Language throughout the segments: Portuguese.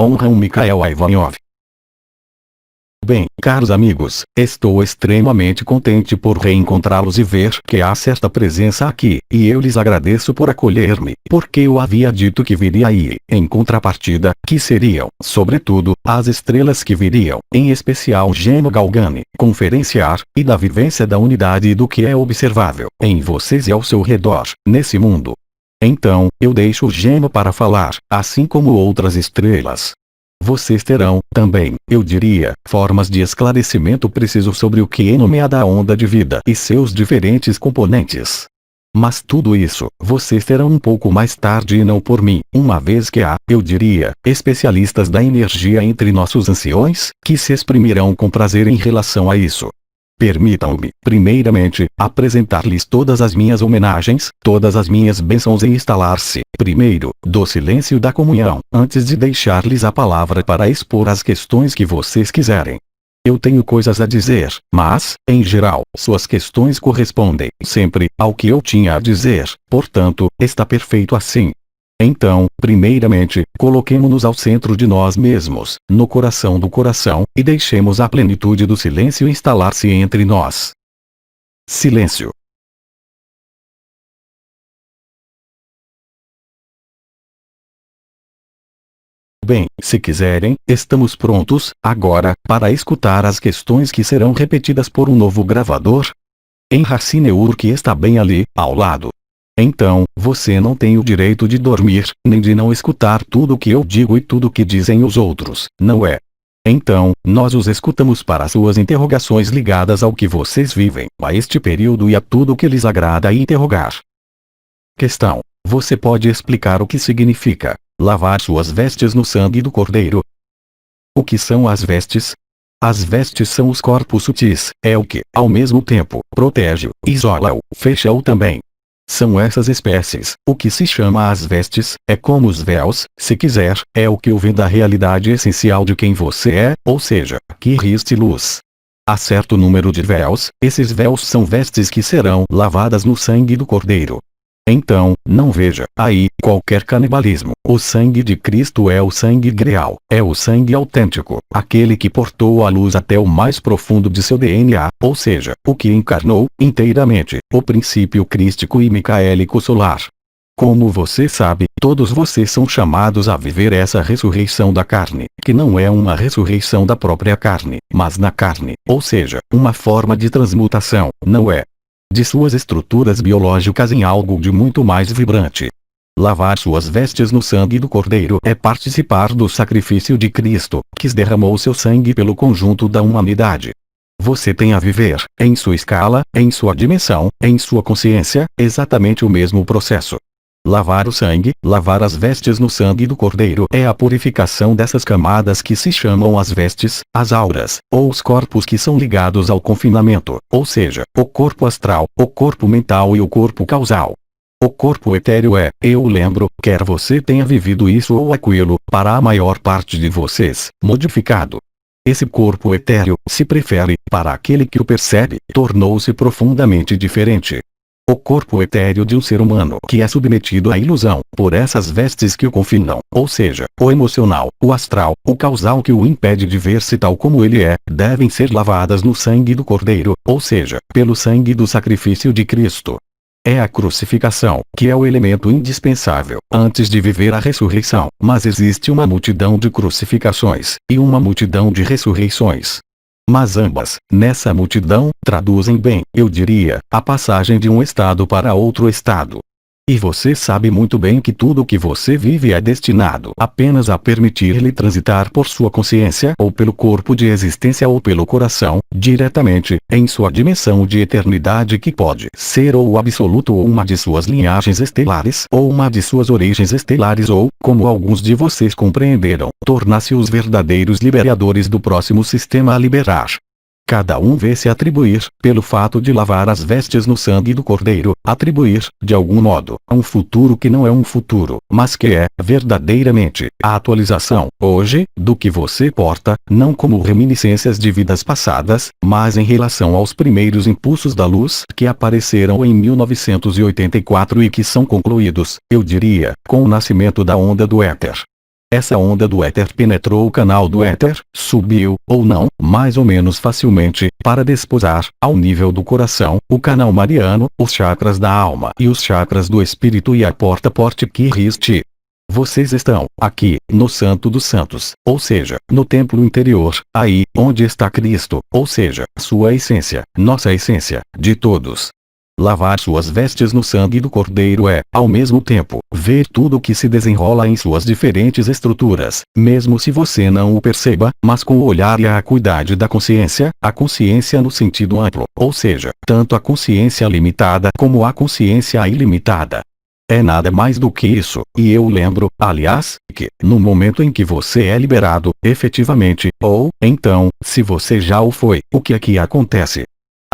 honram Mikhail Ivanov. Bem, caros amigos, estou extremamente contente por reencontrá-los e ver que há certa presença aqui, e eu lhes agradeço por acolher-me, porque eu havia dito que viria aí, em contrapartida, que seriam, sobretudo, as estrelas que viriam, em especial Geno Galgani, conferenciar, e da vivência da unidade e do que é observável, em vocês e ao seu redor, nesse mundo. Então, eu deixo o Geno para falar, assim como outras estrelas. Vocês terão, também, eu diria, formas de esclarecimento preciso sobre o que é nomeada a onda de vida e seus diferentes componentes. Mas tudo isso, vocês terão um pouco mais tarde e não por mim, uma vez que há, eu diria, especialistas da energia entre nossos anciões, que se exprimirão com prazer em relação a isso. Permitam-me, primeiramente, apresentar-lhes todas as minhas homenagens, todas as minhas bênçãos e instalar-se, primeiro, do silêncio da comunhão, antes de deixar-lhes a palavra para expor as questões que vocês quiserem. Eu tenho coisas a dizer, mas, em geral, suas questões correspondem, sempre, ao que eu tinha a dizer, portanto, está perfeito assim. Então, primeiramente, coloquemo-nos ao centro de nós mesmos, no coração do coração, e deixemos a plenitude do silêncio instalar-se entre nós. Silêncio. Bem, se quiserem, estamos prontos, agora, para escutar as questões que serão repetidas por um novo gravador. Em Racineur, que está bem ali, ao lado. Então, você não tem o direito de dormir, nem de não escutar tudo o que eu digo e tudo o que dizem os outros, não é? Então, nós os escutamos para suas interrogações ligadas ao que vocês vivem, a este período e a tudo o que lhes agrada interrogar. Questão: você pode explicar o que significa lavar suas vestes no sangue do Cordeiro? O que são as vestes? As vestes são os corpos sutis, é o que, ao mesmo tempo, protege-o, isola-o, fecha-o também. São essas espécies, o que se chama as vestes, é como os véus, se quiser, é o que o vê da realidade essencial de quem você é, ou seja, que riste luz. Há certo número de véus, esses véus são vestes que serão lavadas no sangue do Cordeiro. Então, não veja, aí, qualquer canibalismo. O sangue de Cristo é o sangue greal, é o sangue autêntico, aquele que portou a luz até o mais profundo de seu DNA, ou seja, o que encarnou, inteiramente, o princípio crístico e micaélico solar. Como você sabe, todos vocês são chamados a viver essa ressurreição da carne, que não é uma ressurreição da própria carne, mas na carne, ou seja, uma forma de transmutação, não é? De suas estruturas biológicas em algo de muito mais vibrante. Lavar suas vestes no sangue do Cordeiro é participar do sacrifício de Cristo, que derramou seu sangue pelo conjunto da humanidade. Você tem a viver, em sua escala, em sua dimensão, em sua consciência, exatamente o mesmo processo. Lavar o sangue, lavar as vestes no sangue do Cordeiro é a purificação dessas camadas que se chamam as vestes, as auras, ou os corpos que são ligados ao confinamento, ou seja, o corpo astral, o corpo mental e o corpo causal. O corpo etéreo é, eu lembro, quer você tenha vivido isso ou aquilo, para a maior parte de vocês, modificado. Esse corpo etéreo, se prefere, para aquele que o percebe, tornou-se profundamente diferente. O corpo etéreo de um ser humano que é submetido à ilusão, por essas vestes que o confinam, ou seja, o emocional, o astral, o causal que o impede de ver-se tal como ele é, devem ser lavadas no sangue do Cordeiro, ou seja, pelo sangue do sacrifício de Cristo. É a crucificação, que é o elemento indispensável, antes de viver a ressurreição, mas existe uma multidão de crucificações, e uma multidão de ressurreições. Mas ambas, nessa multidão, traduzem bem, eu diria, a passagem de um estado para outro estado. E você sabe muito bem que tudo o que você vive é destinado apenas a permitir-lhe transitar por sua consciência ou pelo corpo de existência ou pelo coração, diretamente, em sua dimensão de eternidade que pode ser ou o absoluto ou uma de suas linhagens estelares ou uma de suas origens estelares ou, como alguns de vocês compreenderam, tornar-se os verdadeiros liberadores do próximo sistema a liberar. Cada um vê se atribuir, pelo fato de lavar as vestes no sangue do Cordeiro, atribuir, de algum modo, a um futuro que não é um futuro, mas que é, verdadeiramente, a atualização, hoje, do que você porta, não como reminiscências de vidas passadas, mas em relação aos primeiros impulsos da luz que apareceram em 1984 e que são concluídos, eu diria, com o nascimento da onda do éter. essa onda do éter penetrou o canal do éter, subiu, ou não, mais ou menos facilmente, para desposar, ao nível do coração, o canal mariano, os chakras da alma e os chakras do espírito e a porta que riste. Vocês estão, aqui, no Santo dos Santos, ou seja, no templo interior, aí, onde está Cristo, ou seja, sua essência, nossa essência, de todos. Lavar suas vestes no sangue do Cordeiro é, ao mesmo tempo, ver tudo o que se desenrola em suas diferentes estruturas, mesmo se você não o perceba, mas com o olhar e a acuidade da consciência, a consciência no sentido amplo, ou seja, tanto a consciência limitada como a consciência ilimitada. É nada mais do que isso, e eu lembro, aliás, que, no momento em que você é liberado, efetivamente, ou, então, se você já o foi, o que aqui acontece?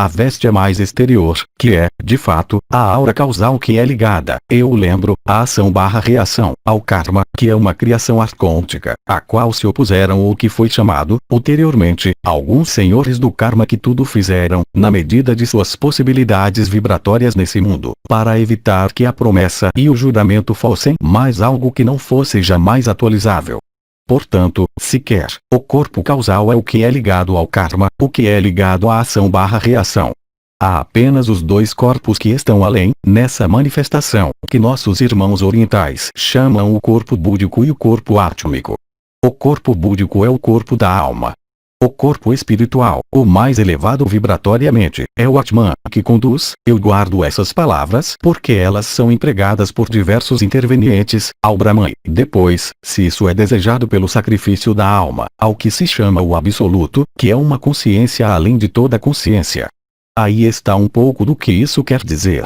A veste é mais exterior, que é, de fato, a aura causal que é ligada, eu lembro, à ação/reação, ao karma, que é uma criação arcôntica, a qual se opuseram ou que foi chamado, ulteriormente, alguns senhores do karma que tudo fizeram, na medida de suas possibilidades vibratórias nesse mundo, para evitar que a promessa e o juramento fossem mais algo que não fosse jamais atualizável. Portanto, sequer, o corpo causal é o que é ligado ao karma, o que é ligado à ação/reação. Há apenas os dois corpos que estão além, nessa manifestação, que nossos irmãos orientais chamam o corpo búdico e o corpo átmico. O corpo búdico é o corpo da alma. O corpo espiritual, o mais elevado vibratoriamente, é o Atman, que conduz. Eu guardo essas palavras porque elas são empregadas por diversos intervenientes, ao Brahman, depois, se isso é desejado pelo sacrifício da alma, ao que se chama o Absoluto, que é uma consciência além de toda consciência. Aí está um pouco do que isso quer dizer.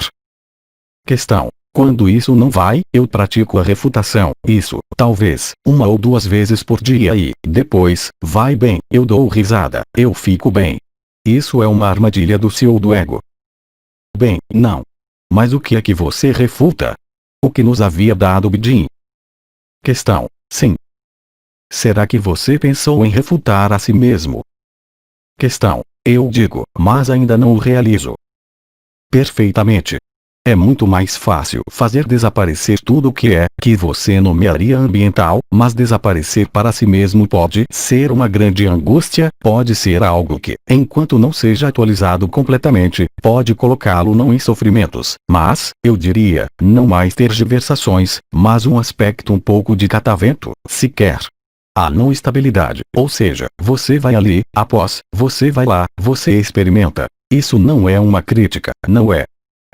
Questão. Quando isso não vai, eu pratico a refutação, isso, talvez, 1 ou 2 vezes por dia e, depois, vai bem, eu dou risada, eu fico bem. Isso é uma armadilha do si ou do ego. Bem, não. Mas o que é que você refuta? O que nos havia dado Bidin? Questão. Sim. Será que você pensou em refutar a si mesmo? Questão. Eu digo, mas ainda não o realizo. Perfeitamente. É muito mais fácil fazer desaparecer tudo o que você nomearia ambiental, mas desaparecer para si mesmo pode ser uma grande angústia, pode ser algo que, enquanto não seja atualizado completamente, pode colocá-lo não em sofrimentos, mas, eu diria, não mais tergiversações, mas um aspecto um pouco de catavento, sequer. A não estabilidade, ou seja, você vai ali, após, você vai lá, você experimenta. Isso não é uma crítica, não é.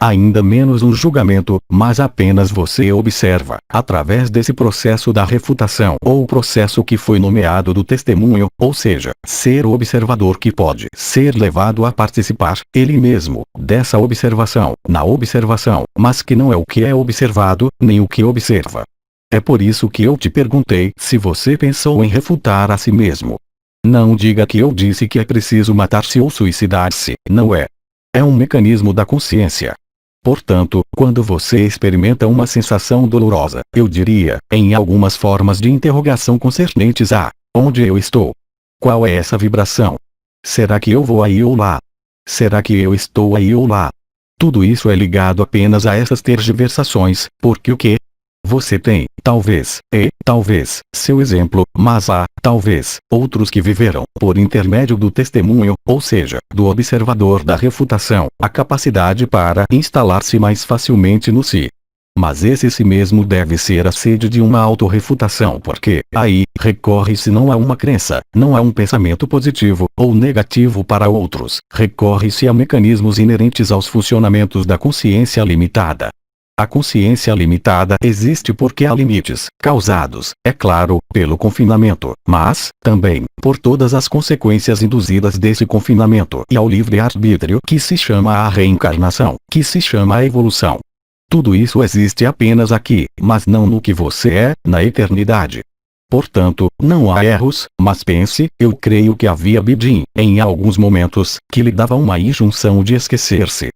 Ainda menos um julgamento, mas apenas você observa, através desse processo da refutação ou o processo que foi nomeado do testemunho, ou seja, ser o observador que pode ser levado a participar, ele mesmo, dessa observação, na observação, mas que não é o que é observado, nem o que observa. É por isso que eu te perguntei se você pensou em refutar a si mesmo. Não diga que eu disse que é preciso matar-se ou suicidar-se, não é. É um mecanismo da consciência. Portanto, quando você experimenta uma sensação dolorosa, eu diria, em algumas formas de interrogação concernentes a onde eu estou. Qual é essa vibração? Será que eu vou aí ou lá? Será que eu estou aí ou lá? Tudo isso é ligado apenas a essas tergiversações, porque o que? Você tem, talvez, seu exemplo, mas há, talvez, outros que viveram, por intermédio do testemunho, ou seja, do observador da refutação, a capacidade para instalar-se mais facilmente no si. Mas esse si mesmo deve ser a sede de uma autorrefutação porque, aí, recorre-se não a uma crença, não a um pensamento positivo, ou negativo para outros, recorre-se a mecanismos inerentes aos funcionamentos da consciência limitada. A consciência limitada existe porque há limites, causados, é claro, pelo confinamento, mas, também, por todas as consequências induzidas desse confinamento e ao livre-arbítrio que se chama a reencarnação, que se chama a evolução. Tudo isso existe apenas aqui, mas não no que você é, na eternidade. Portanto, não há erros, mas pense, eu creio que havia Bidin, em alguns momentos, que lhe dava uma injunção de esquecer-se.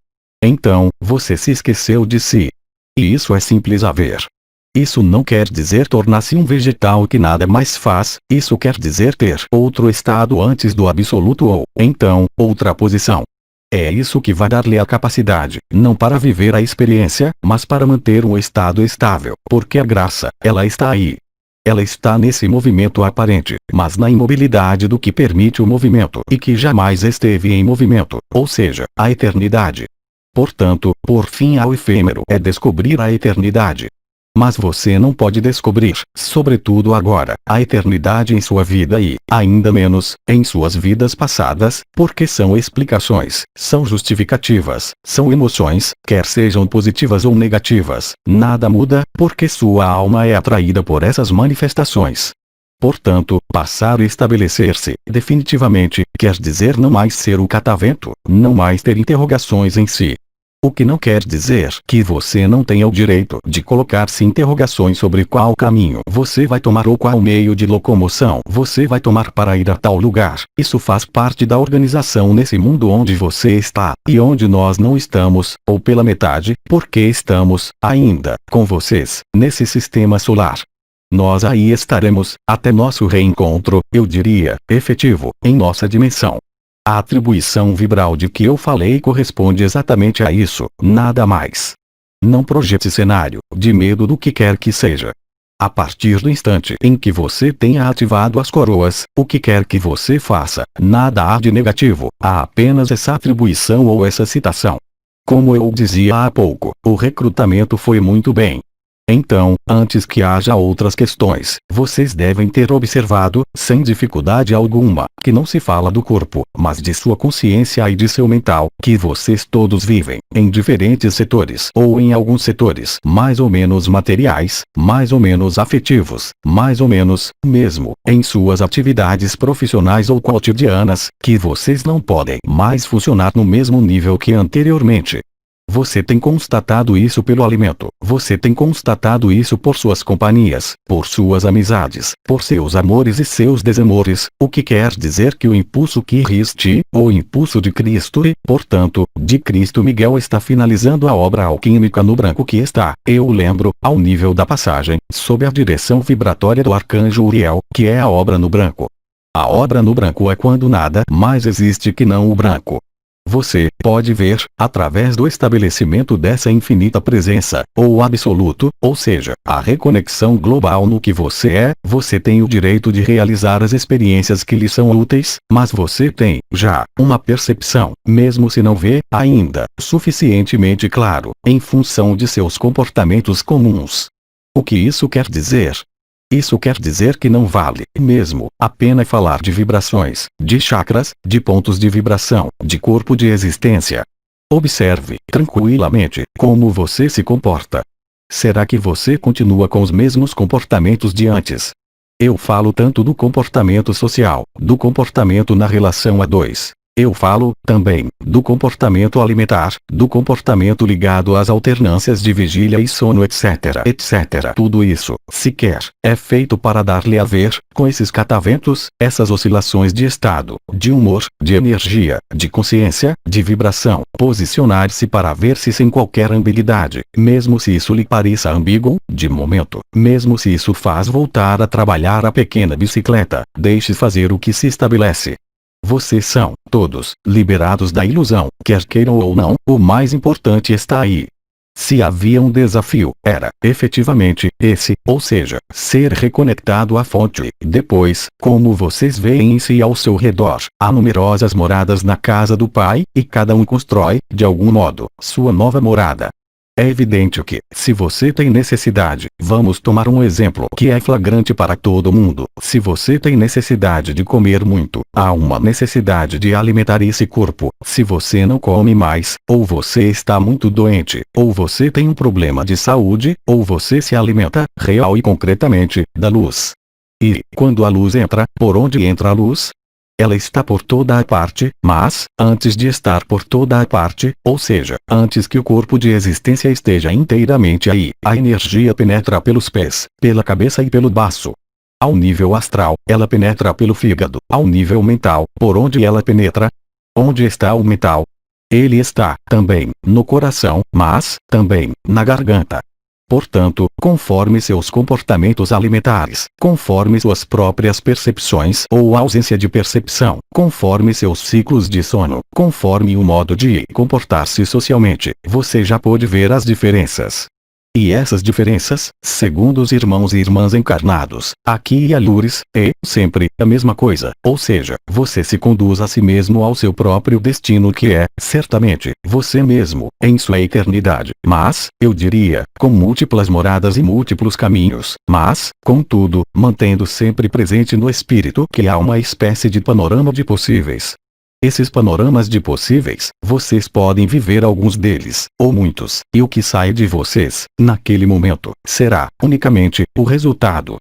Então, você se esqueceu de si. E isso é simples a ver. Isso não quer dizer tornar-se um vegetal que nada mais faz, isso quer dizer ter outro estado antes do absoluto ou, então, outra posição. É isso que vai dar-lhe a capacidade, não para viver a experiência, mas para manter um estado estável, porque a graça, ela está aí. Ela está nesse movimento aparente, mas na imobilidade do que permite o movimento e que jamais esteve em movimento, ou seja, a eternidade. Portanto, por fim ao efêmero é descobrir a eternidade. Mas você não pode descobrir, sobretudo agora, a eternidade em sua vida e, ainda menos, em suas vidas passadas, porque são explicações, são justificativas, são emoções, quer sejam positivas ou negativas. Nada muda, porque sua alma é atraída por essas manifestações. Portanto, passar e estabelecer-se, definitivamente, quer dizer não mais ser o catavento, não mais ter interrogações em si. O que não quer dizer que você não tenha o direito de colocar-se interrogações sobre qual caminho você vai tomar ou qual meio de locomoção você vai tomar para ir a tal lugar. Isso faz parte da organização nesse mundo onde você está, e onde nós não estamos, ou pela metade, porque estamos, ainda, com vocês, nesse sistema solar. Nós aí estaremos, até nosso reencontro, eu diria, efetivo, em nossa dimensão. A atribuição vibral de que eu falei corresponde exatamente a isso, nada mais. Não projete cenário, de medo do que quer que seja. A partir do instante em que você tenha ativado as coroas, o que quer que você faça, nada há de negativo, há apenas essa atribuição ou essa citação. Como eu dizia há pouco, o recrutamento foi muito bem. Então, antes que haja outras questões, vocês devem ter observado, sem dificuldade alguma, que não se fala do corpo, mas de sua consciência e de seu mental, que vocês todos vivem, em diferentes setores ou em alguns setores mais ou menos materiais, mais ou menos afetivos, mais ou menos, mesmo, em suas atividades profissionais ou cotidianas, que vocês não podem mais funcionar no mesmo nível que anteriormente. Você tem constatado isso pelo alimento, você tem constatado isso por suas companhias, por suas amizades, por seus amores e seus desamores, o que quer dizer que o impulso que riste, o impulso de Cristo e, portanto, de Cristo Miguel está finalizando a obra alquímica no branco que está, eu lembro, ao nível da passagem, sob a direção vibratória do arcanjo Uriel, que é a obra no branco. A obra no branco é quando nada mais existe que não o branco. Você pode ver, através do estabelecimento dessa infinita presença, ou absoluto, ou seja, a reconexão global no que você é, você tem o direito de realizar as experiências que lhe são úteis, mas você tem, já, uma percepção, mesmo se não vê, ainda, suficientemente claro, em função de seus comportamentos comuns. O que isso quer dizer? Isso quer dizer que não vale, mesmo, a pena falar de vibrações, de chakras, de pontos de vibração, de corpo de existência. Observe, tranquilamente, como você se comporta. Será que você continua com os mesmos comportamentos de antes? Eu falo tanto do comportamento social, do comportamento na relação a dois. Eu falo, também, do comportamento alimentar, do comportamento ligado às alternâncias de vigília e sono etc. etc. Tudo isso, sequer, é feito para dar-lhe a ver, com esses cataventos, essas oscilações de estado, de humor, de energia, de consciência, de vibração, posicionar-se para ver-se sem qualquer ambiguidade, mesmo se isso lhe pareça ambíguo, de momento, mesmo se isso faz voltar a trabalhar a pequena bicicleta, deixe fazer o que se estabelece. Vocês são, todos, liberados da ilusão, quer queiram ou não, o mais importante está aí. Se havia um desafio, era, efetivamente, esse, ou seja, ser reconectado à fonte. Depois, como vocês veem em si ao seu redor, há numerosas moradas na casa do Pai, e cada um constrói, de algum modo, sua nova morada. É evidente que, se você tem necessidade, vamos tomar um exemplo que é flagrante para todo mundo. Se você tem necessidade de comer muito, há uma necessidade de alimentar esse corpo. Se você não come mais, ou você está muito doente, ou você tem um problema de saúde, ou você se alimenta, real e concretamente, da luz. E, quando a luz entra, por onde entra a luz? Ela está por toda a parte, mas, antes de estar por toda a parte, ou seja, antes que o corpo de existência esteja inteiramente aí, a energia penetra pelos pés, pela cabeça e pelo baço. Ao nível astral, ela penetra pelo fígado. Ao nível mental, por onde ela penetra? Onde está o mental? Ele está, também, no coração, mas, também, na garganta. Portanto, conforme seus comportamentos alimentares, conforme suas próprias percepções ou ausência de percepção, conforme seus ciclos de sono, conforme o modo de comportar-se socialmente, você já pôde ver as diferenças. E essas diferenças, segundo os irmãos e irmãs encarnados, aqui e alures, é, sempre, a mesma coisa. Ou seja, você se conduz a si mesmo ao seu próprio destino que é, certamente, você mesmo, em sua eternidade. Mas, eu diria, com múltiplas moradas e múltiplos caminhos. Mas, contudo, mantendo sempre presente no espírito que há uma espécie de panorama de possíveis. Esses panoramas de possíveis, vocês podem viver alguns deles, ou muitos, e o que sai de vocês, naquele momento, será, unicamente, o resultado.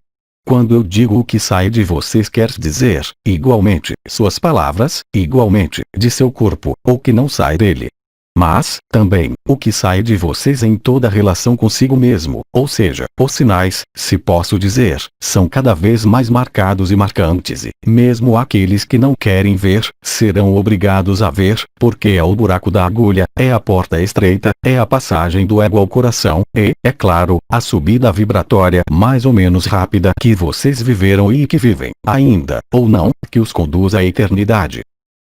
Quando eu digo o que sai de vocês quer dizer, igualmente, suas palavras, igualmente, de seu corpo, ou que não sai dele. Mas, também, o que sai de vocês em toda relação consigo mesmo, ou seja, os sinais, se posso dizer, são cada vez mais marcados e marcantes e, mesmo aqueles que não querem ver, serão obrigados a ver, porque é o buraco da agulha, é a porta estreita, é a passagem do ego ao coração, e, é claro, a subida vibratória mais ou menos rápida que vocês viveram e que vivem, ainda, ou não, que os conduz à eternidade.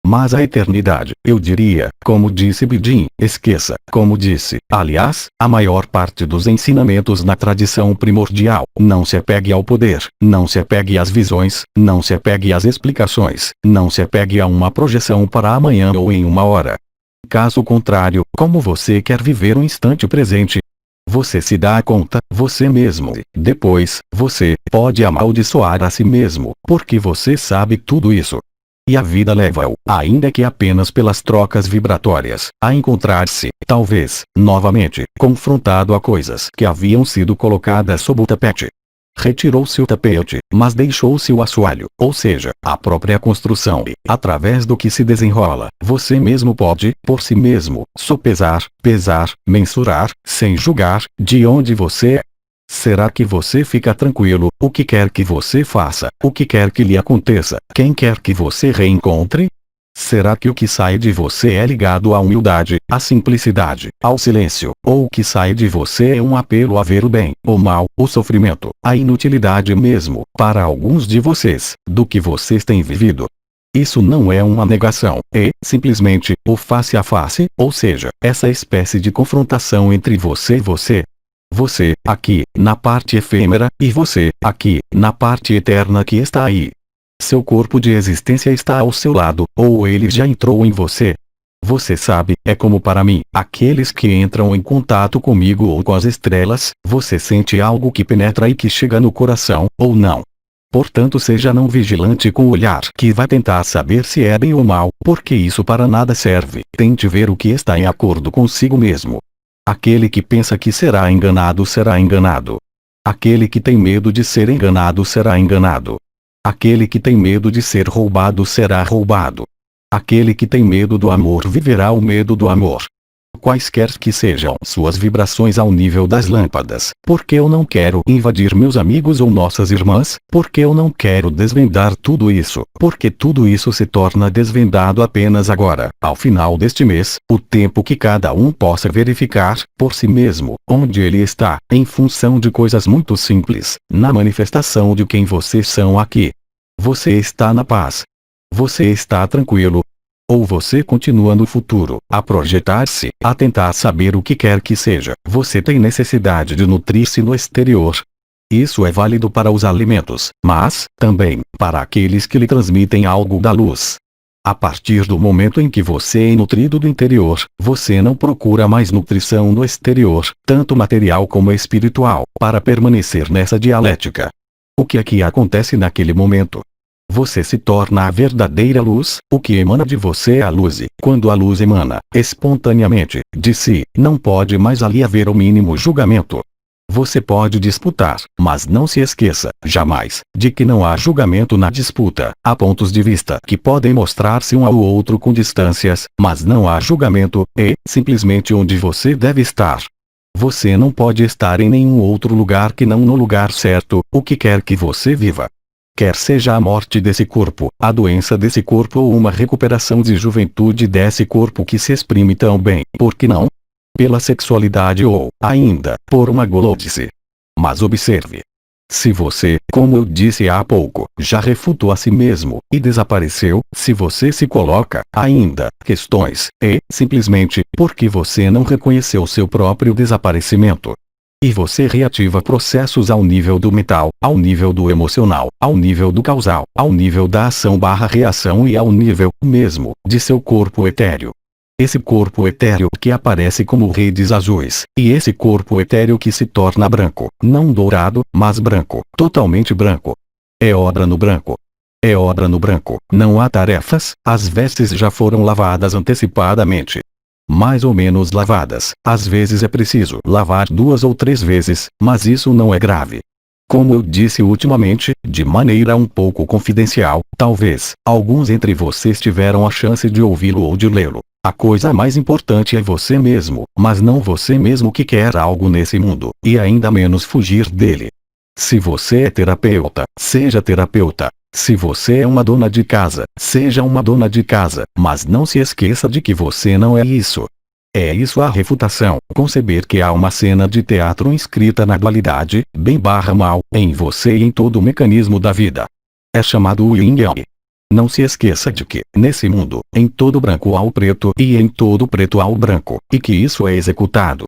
Mas a eternidade, eu diria, como disse Bidin, esqueça, como disse, aliás, a maior parte dos ensinamentos na tradição primordial, não se apegue ao poder, não se apegue às visões, não se apegue às explicações, não se apegue a uma projeção para amanhã ou em uma hora. Caso contrário, como você quer viver o instante presente? Você se dá conta, você mesmo, e, depois, você, pode amaldiçoar a si mesmo, porque você sabe tudo isso. E a vida leva-o, ainda que apenas pelas trocas vibratórias, a encontrar-se, talvez, novamente, confrontado a coisas que haviam sido colocadas sob o tapete. Retirou-se o tapete, mas deixou-se o assoalho, ou seja, a própria construção e, através do que se desenrola, você mesmo pode, por si mesmo, sopesar, pesar, mensurar, sem julgar, de onde você é. Será que você fica tranquilo, o que quer que você faça, o que quer que lhe aconteça, quem quer que você reencontre? Será que o que sai de você é ligado à humildade, à simplicidade, ao silêncio, ou o que sai de você é um apelo a ver o bem, o mal, o sofrimento, a inutilidade mesmo, para alguns de vocês, do que vocês têm vivido? Isso não é uma negação, é, simplesmente, o face a face, ou seja, essa espécie de confrontação entre você e você. Você, aqui, na parte efêmera, e você, aqui, na parte eterna que está aí. Seu corpo de existência está ao seu lado, ou ele já entrou em você. Você sabe, é como para mim, aqueles que entram em contato comigo ou com as estrelas, você sente algo que penetra e que chega no coração, ou não. Portanto, seja não vigilante com o olhar que vai tentar saber se é bem ou mal, porque isso para nada serve. Tente ver o que está em acordo consigo mesmo. Aquele que pensa que será enganado será enganado. Aquele que tem medo de ser enganado será enganado. Aquele que tem medo de ser roubado será roubado. Aquele que tem medo do amor viverá o medo do amor. Quaisquer que sejam suas vibrações ao nível das lâmpadas, porque eu não quero invadir meus amigos ou nossas irmãs, porque eu não quero desvendar tudo isso, porque tudo isso se torna desvendado apenas agora, ao final deste mês, o tempo que cada um possa verificar, por si mesmo, onde ele está, em função de coisas muito simples, na manifestação de quem vocês são aqui. Você está na paz. Você está tranquilo. Ou você continua no futuro, a projetar-se, a tentar saber o que quer que seja. Você tem necessidade de nutrir-se no exterior. Isso é válido para os alimentos, mas, também, para aqueles que lhe transmitem algo da luz. A partir do momento em que você é nutrido do interior, você não procura mais nutrição no exterior, tanto material como espiritual, para permanecer nessa dialética. O que aqui acontece naquele momento? Você se torna a verdadeira luz, o que emana de você é a luz e, quando a luz emana, espontaneamente, de si, não pode mais ali haver o mínimo julgamento. Você pode disputar, mas não se esqueça, jamais, de que não há julgamento na disputa. Há pontos de vista que podem mostrar-se um ao outro com distâncias, mas não há julgamento, é, simplesmente onde você deve estar. Você não pode estar em nenhum outro lugar que não no lugar certo, o que quer que você viva. Quer seja a morte desse corpo, a doença desse corpo ou uma recuperação de juventude desse corpo que se exprime tão bem, por que não? Pela sexualidade ou, ainda, por uma golodice. Mas observe. Se você, como eu disse há pouco, já refutou a si mesmo, e desapareceu, se você se coloca, ainda, questões, é, simplesmente, porque você não reconheceu seu próprio desaparecimento. E você reativa processos ao nível do mental, ao nível do emocional, ao nível do causal, ao nível da ação/reação e ao nível, mesmo, de seu corpo etéreo. Esse corpo etéreo que aparece como redes azuis, e esse corpo etéreo que se torna branco, não dourado, mas branco, totalmente branco. É obra no branco. É obra no branco, não há tarefas, as vestes já foram lavadas antecipadamente. Mais ou menos lavadas, às vezes é preciso lavar 2 ou 3 vezes, mas isso não é grave. Como eu disse ultimamente, de maneira um pouco confidencial, talvez, alguns entre vocês tiveram a chance de ouvi-lo ou de lê-lo. A coisa mais importante é você mesmo, mas não você mesmo que quer algo nesse mundo, e ainda menos fugir dele. Se você é terapeuta, seja terapeuta. Se você é uma dona de casa, seja uma dona de casa, mas não se esqueça de que você não é isso. É isso a refutação, conceber que há uma cena de teatro inscrita na dualidade, bem/mal, em você e em todo o mecanismo da vida. É chamado o Yin Yang. Não se esqueça de que, nesse mundo, em todo branco há o preto e em todo preto há o branco, e que isso é executado.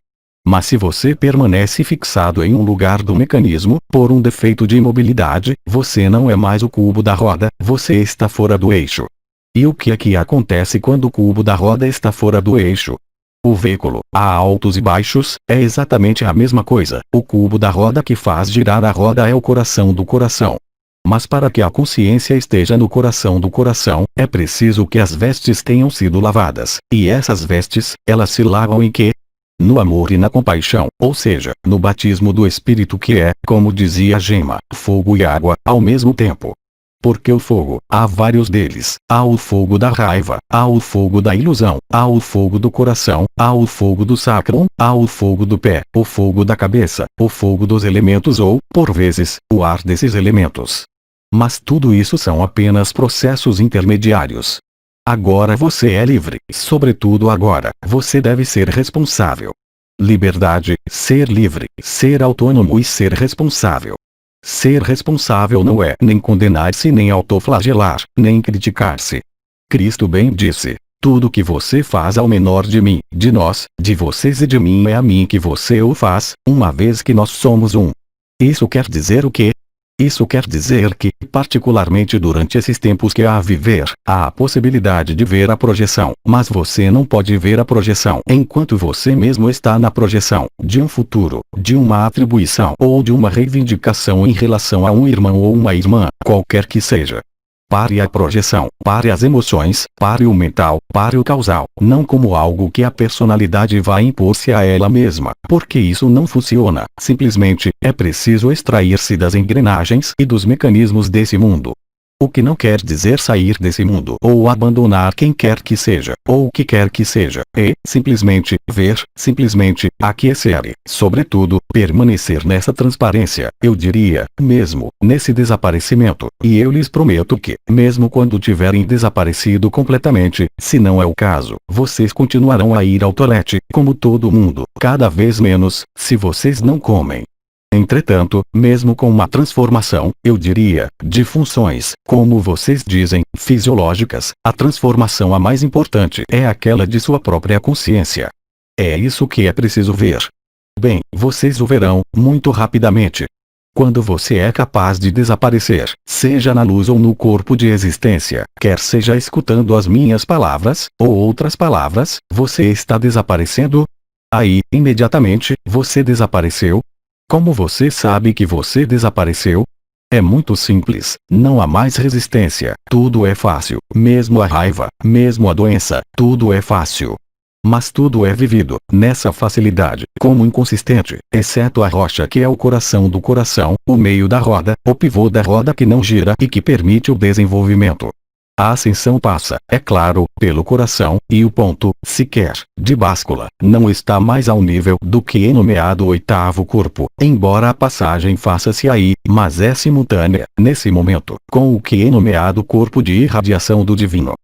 Mas se você permanece fixado em um lugar do mecanismo, por um defeito de imobilidade, você não é mais o cubo da roda, você está fora do eixo. E o que é que acontece quando o cubo da roda está fora do eixo? O veículo, há altos e baixos, é exatamente a mesma coisa. O cubo da roda que faz girar a roda é o coração do coração. Mas para que a consciência esteja no coração do coração, é preciso que as vestes tenham sido lavadas. E essas vestes, elas se lavam em quê? No amor e na compaixão, ou seja, no batismo do Espírito que é, como dizia Gema, fogo e água, ao mesmo tempo. Porque o fogo, há vários deles, há o fogo da raiva, há o fogo da ilusão, há o fogo do coração, há o fogo do sacrum, há o fogo do pé, o fogo da cabeça, o fogo dos elementos ou, por vezes, o ar desses elementos. Mas tudo isso são apenas processos intermediários. Agora você é livre, sobretudo agora, você deve ser responsável. Liberdade, ser livre, ser autônomo e ser responsável. Ser responsável não é nem condenar-se nem autoflagelar, nem criticar-se. Cristo bem disse, tudo que você faz ao menor de mim, de nós, de vocês e de mim é a mim que você o faz, uma vez que nós somos um. Isso quer dizer o quê? Isso quer dizer que, particularmente durante esses tempos que há a viver, há a possibilidade de ver a projeção, mas você não pode ver a projeção enquanto você mesmo está na projeção, de um futuro, de uma atribuição ou de uma reivindicação em relação a um irmão ou uma irmã, qualquer que seja. Pare a projeção, pare as emoções, pare o mental, pare o causal, não como algo que a personalidade vai impor-se a ela mesma, porque isso não funciona, simplesmente, é preciso extrair-se das engrenagens e dos mecanismos desse mundo. O que não quer dizer sair desse mundo ou abandonar quem quer que seja, ou o que quer que seja, é, simplesmente, ver, simplesmente, aquecer e, sobretudo, permanecer nessa transparência, eu diria, mesmo, nesse desaparecimento, e eu lhes prometo que, mesmo quando tiverem desaparecido completamente, se não é o caso, vocês continuarão a ir ao toalete, como todo mundo, cada vez menos, se vocês não comem. Entretanto, mesmo com uma transformação, eu diria, de funções, como vocês dizem, fisiológicas, a transformação a mais importante é aquela de sua própria consciência. É isso que é preciso ver. Bem, vocês o verão, muito rapidamente. Quando você é capaz de desaparecer, seja na luz ou no corpo de existência, quer seja escutando as minhas palavras, ou outras palavras, você está desaparecendo? Aí, imediatamente, você desapareceu. Como você sabe que você desapareceu? É muito simples, não há mais resistência, tudo é fácil, mesmo a raiva, mesmo a doença, tudo é fácil. Mas tudo é vivido, nessa facilidade, como inconsistente, exceto a rocha que é o coração do coração, o meio da roda, o pivô da roda que não gira e que permite o desenvolvimento. A ascensão passa, é claro, pelo coração, e o ponto, sequer, de báscula, não está mais ao nível do que é nomeado oitavo corpo, embora a passagem faça-se aí, mas é simultânea, nesse momento, com o que é nomeado corpo de irradiação do divino.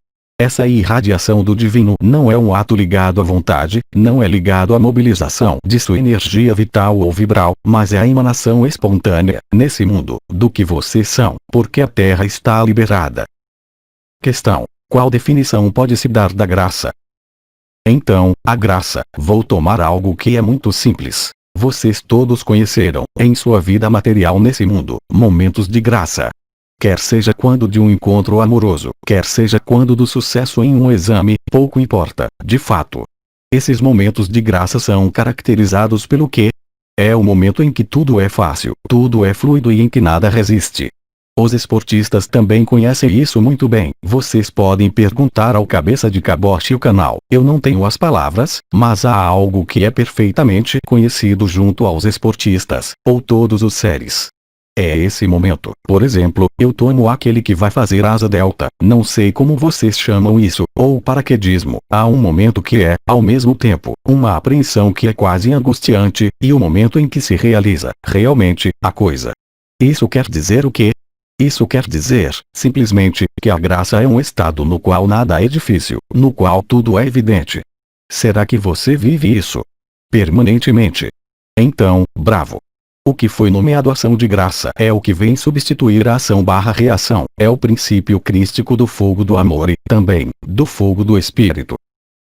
Essa irradiação do divino não é um ato ligado à vontade, não é ligado à mobilização de sua energia vital ou vibral, mas é a emanação espontânea, nesse mundo, do que vocês são, porque a Terra está liberada. Questão: qual definição pode-se dar da graça? Então, a graça, vou tomar algo que é muito simples. Vocês todos conheceram, em sua vida material nesse mundo, momentos de graça. Quer seja quando de um encontro amoroso, quer seja quando do sucesso em um exame, pouco importa, de fato. Esses momentos de graça são caracterizados pelo que? É o momento em que tudo é fácil, tudo é fluido e em que nada resiste. Os esportistas também conhecem isso muito bem. Vocês podem perguntar ao cabeça de cabote o canal. Eu não tenho as palavras, mas há algo que é perfeitamente conhecido junto aos esportistas, ou todos os seres. É esse momento. Por exemplo, eu tomo aquele que vai fazer asa delta, não sei como vocês chamam isso, ou paraquedismo. Há um momento que é, ao mesmo tempo, uma apreensão que é quase angustiante, e o momento em que se realiza, realmente, a coisa. Isso quer dizer o quê? Isso quer dizer, simplesmente, que a graça é um estado no qual nada é difícil, no qual tudo é evidente. Será que você vive isso? Permanentemente. Então, bravo. O que foi nomeado ação de graça é o que vem substituir a ação/reação, é o princípio crístico do fogo do amor e, também, do fogo do espírito.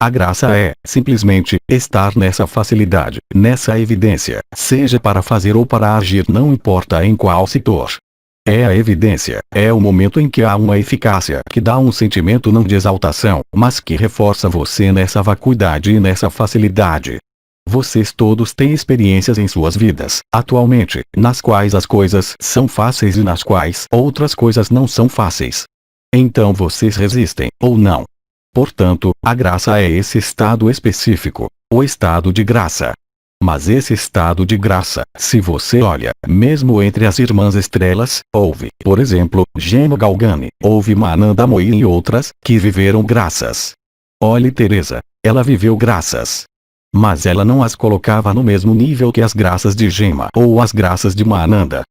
A graça é, simplesmente, estar nessa facilidade, nessa evidência, seja para fazer ou para agir, não importa em qual setor. É a evidência, é o momento em que há uma eficácia que dá um sentimento não de exaltação, mas que reforça você nessa vacuidade e nessa facilidade. Vocês todos têm experiências em suas vidas, atualmente, nas quais as coisas são fáceis e nas quais outras coisas não são fáceis. Então vocês resistem, ou não. Portanto, a graça é esse estado específico, o estado de graça. Mas esse estado de graça, se você olha, mesmo entre as irmãs estrelas, houve, por exemplo, Gema Galgani, houve Mananda Mohi e outras, que viveram graças. Olhe Teresa, ela viveu graças. Mas ela não as colocava no mesmo nível que as graças de Gema ou as graças de Mananda.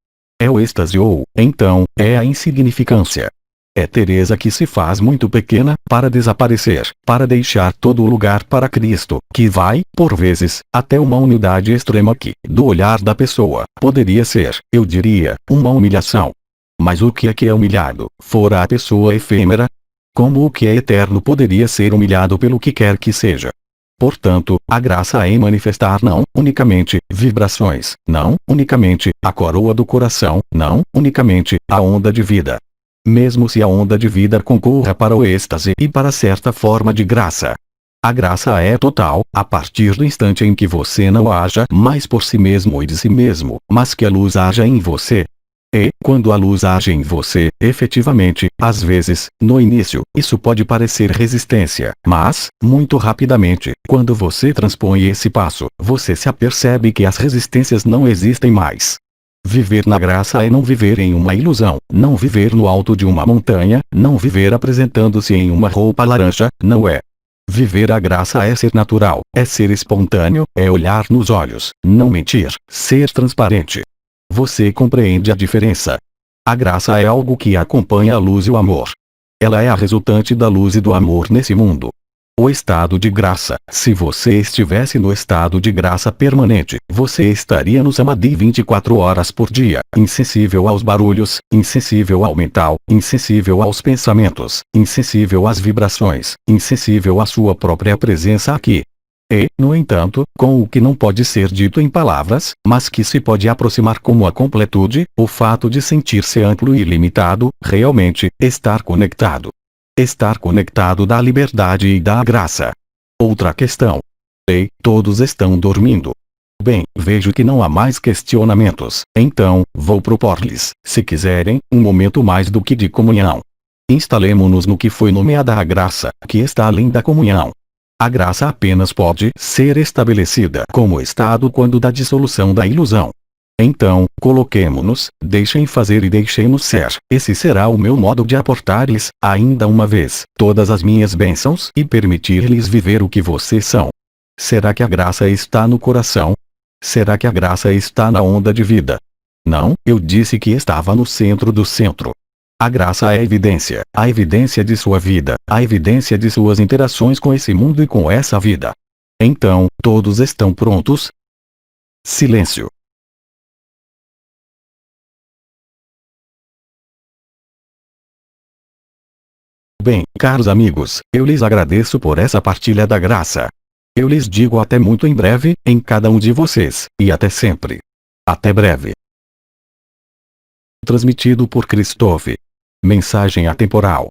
É o êxtase ou, então, é a insignificância. É Teresa que se faz muito pequena, para desaparecer, para deixar todo o lugar para Cristo, que vai, por vezes, até uma unidade extrema que, do olhar da pessoa, poderia ser, eu diria, uma humilhação. Mas o que é humilhado, fora a pessoa efêmera? Como o que é eterno poderia ser humilhado pelo que quer que seja? Portanto, a graça é em manifestar não unicamente vibrações, não unicamente a coroa do coração, não unicamente a onda de vida. Mesmo se a onda de vida concorra para o êxtase e para certa forma de graça. A graça é total, a partir do instante em que você não haja mais por si mesmo e de si mesmo, mas que a luz haja em você. E, quando a luz age em você, efetivamente, às vezes, no início, isso pode parecer resistência, mas, muito rapidamente, quando você transpõe esse passo, você se apercebe que as resistências não existem mais. Viver na graça é não viver em uma ilusão, não viver no alto de uma montanha, não viver apresentando-se em uma roupa laranja, não é. Viver a graça é ser natural, é ser espontâneo, é olhar nos olhos, não mentir, ser transparente. Você compreende a diferença? A graça é algo que acompanha a luz e o amor. Ela é a resultante da luz e do amor nesse mundo. O estado de graça, se você estivesse no estado de graça permanente, você estaria no Samadhi 24 horas por dia, insensível aos barulhos, insensível ao mental, insensível aos pensamentos, insensível às vibrações, insensível à sua própria presença aqui. E, no entanto, com o que não pode ser dito em palavras, mas que se pode aproximar como a completude, o fato de sentir-se amplo e ilimitado, realmente, estar conectado. Estar conectado da liberdade e da graça. Outra questão. Ei, todos estão dormindo. Bem, vejo que não há mais questionamentos, então, vou propor-lhes, se quiserem, um momento mais do que de comunhão. Instalemo-nos no que foi nomeada a graça, que está além da comunhão. A graça apenas pode ser estabelecida como estado quando da dissolução da ilusão. Então, coloquemo-nos, deixem fazer e deixemos ser. Esse será o meu modo de aportar-lhes, ainda uma vez, todas as minhas bênçãos e permitir-lhes viver o que vocês são. Será que a graça está no coração? Será que a graça está na onda de vida? Não, eu disse que estava no centro do centro. A graça é a evidência de sua vida, a evidência de suas interações com esse mundo e com essa vida. Então, todos estão prontos? Silêncio. Bem, caros amigos, eu lhes agradeço por essa partilha da graça. Eu lhes digo até muito em breve, em cada um de vocês, e até sempre. Até breve. Transmitido por Christophe. Mensagem atemporal.